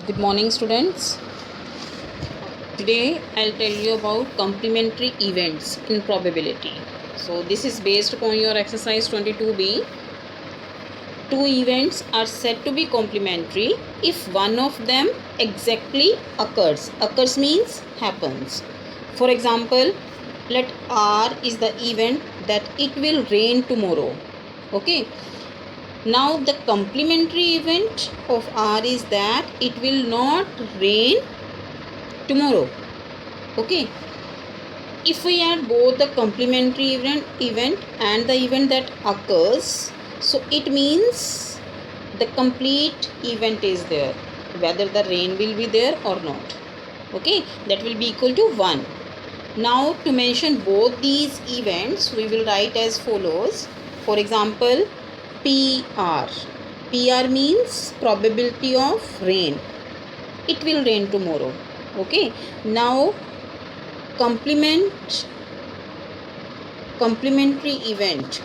Good morning, students. Today I'll tell you about complementary events in probability. So this is based upon your exercise 22b. Two events are said to be complementary if one of them exactly occurs. Occurs means happens. For example, let R is the event that it will rain tomorrow. Okay. Now the complementary event of R is that it will not rain tomorrow. Okay, if we add both the complementary event and the event that occurs, so it means the complete event is there, whether the rain will be there or not. Okay, that will be equal to 1. Now to mention both these events, we will write as follows. For example, PR. PR means probability of rain. It will rain tomorrow. Okay, now complementary event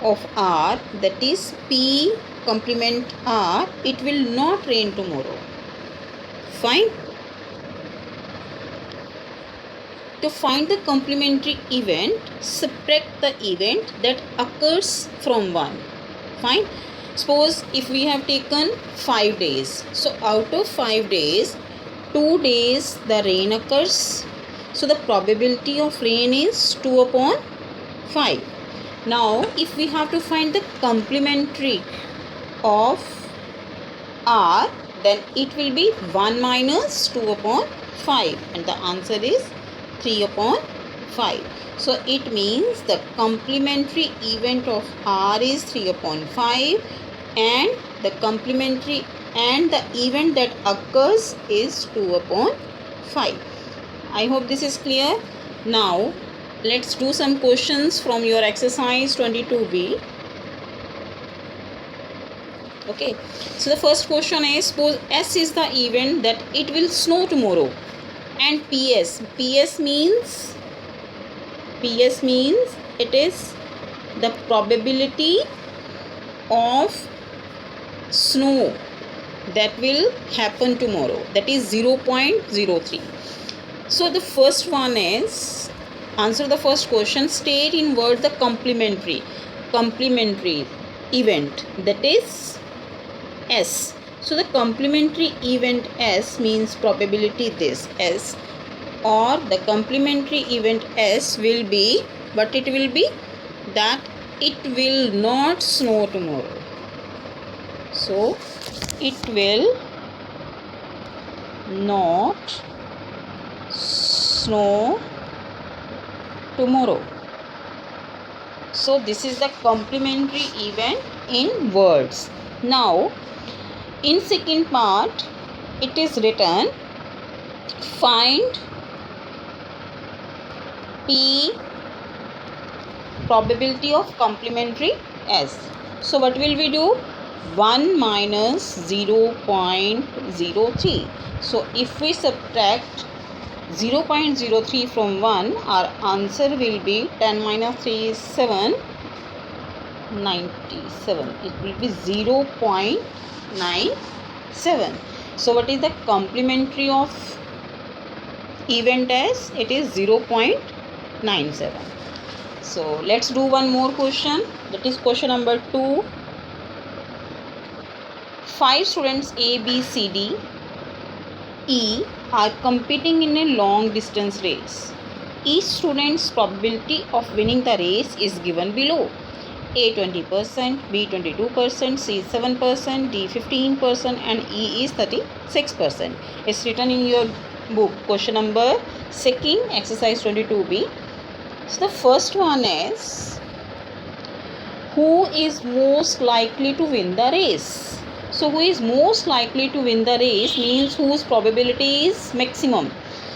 of R, that is P complement R, it will not rain tomorrow. Fine. To find the complementary event, subtract the event that occurs from 1. Fine. Suppose if we have taken 5 days, so out of 5 days, 2 days the rain occurs. So the probability of rain is 2 upon 5. Now if we have to find the complementary of R, then it will be 1 minus 2 upon 5 and the answer is 3 upon 5. So it means the complementary event of R is 3 upon 5 and the complementary and the event that occurs is 2 upon 5. I hope this is clear. Now let's do some questions from your exercise 22b. Okay, so the first question is, suppose S is the event that it will snow tomorrow, and PS means it is the probability of snow that will happen tomorrow, that is 0.03. So the first one is, answer the first question, state in word the complementary event, that is S. So the complementary event S means probability this S, or the complementary event S will be, but it will be that it will not snow tomorrow. So it will not snow tomorrow. So this is the complementary event in words. Now in second part it is written, find P probability of complementary S. So what will we do? 1 minus 0.03. So if we subtract 0.03 from 1, our answer will be 10 minus 3 is 7, 97. It will be 0.97. So what is the complementary of event S? It is 0.97. So let's do one more question, that is question number 2. 5 students A, B, C, D, E are competing in a long distance race. Each student's probability of winning the race is given below. A 20%, B 22%, C 7%, D 15% and E is 36%. It's written in your book, question number 2, exercise 22b. So the first one is, who is most likely to win the race? So who is most likely to win the race means whose probability is maximum.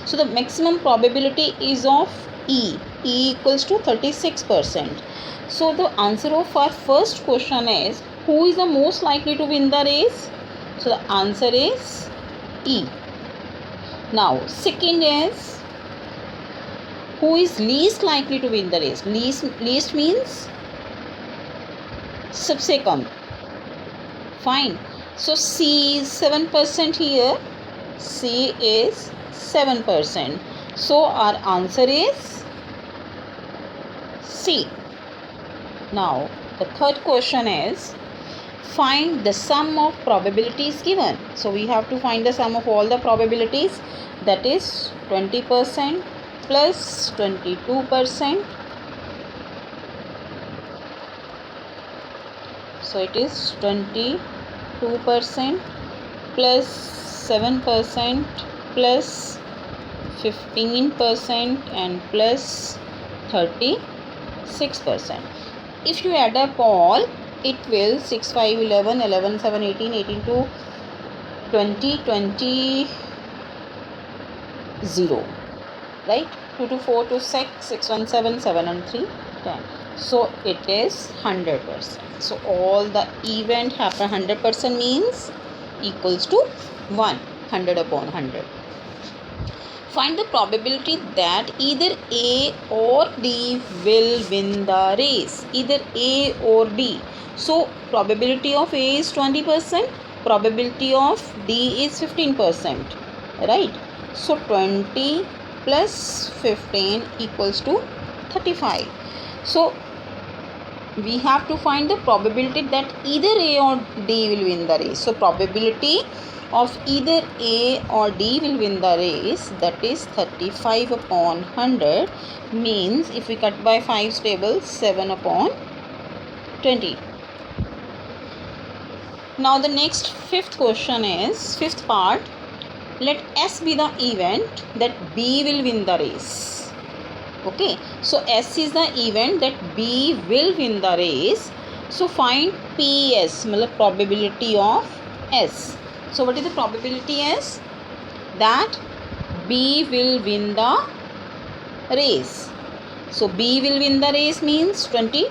So the maximum probability is of E. E equals to 36%. So the answer of our first question is, who is the most likely to win the race? So the answer is E. Now second is, who is least likely to win the race? Least means सबसे कम. Fine. So C is 7% here. C is 7%. So our answer is C. Now the third question is, find the sum of probabilities given. So we have to find the sum of all the probabilities, that is 20% plus 22%. So it is 22% plus 7% plus 15% and plus 36%. If you add up all, it will 6, 5, 11, 11, 7, 18, 18 to 20, 20, 0, right? 2 to 4 to 6, 6, 1, 7, 7 and 3, 10. So it is 100%. So all the event happen 100% means equals to 100 upon 100. Find the probability that either A or D will win the race. Either A or D. So probability of A is 20%. Probability of D is 15%. Right? So 20 plus 15 equals to 35. So we have to find the probability that either A or D will win the race. So probability of either A or D will win the race, that is 35 upon 100, means if we cut by 5 tables, 7 upon 20. Now the next fifth question is, fifth part, let S be the event that B will win the race. Okay, so S is the event that B will win the race. So find PS, probability of S. So what is the probability S? That B will win the race. So B will win the race means 22%.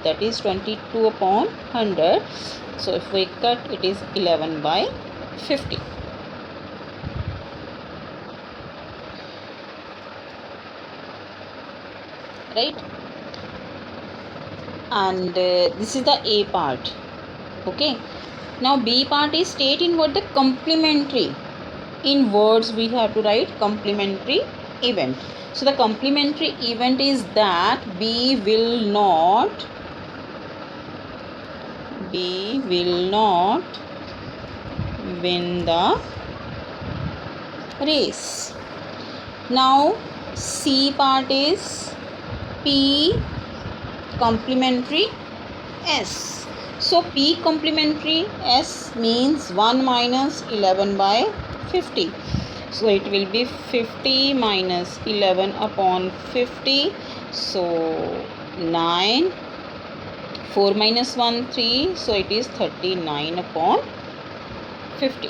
That is 22 upon 100. So if we cut, it is 11 by 50. Right? And this is the A part. Okay. Now B part is state in what the complementary. In words we have to write complementary event. So the complementary event is that B will not win the race. Now C part is P complementary S. So P complementary S means 1 minus 11 by 50. So it will be 50 minus 11 upon 50. So 9. 4 minus 1, 3. So it is 39 upon 50.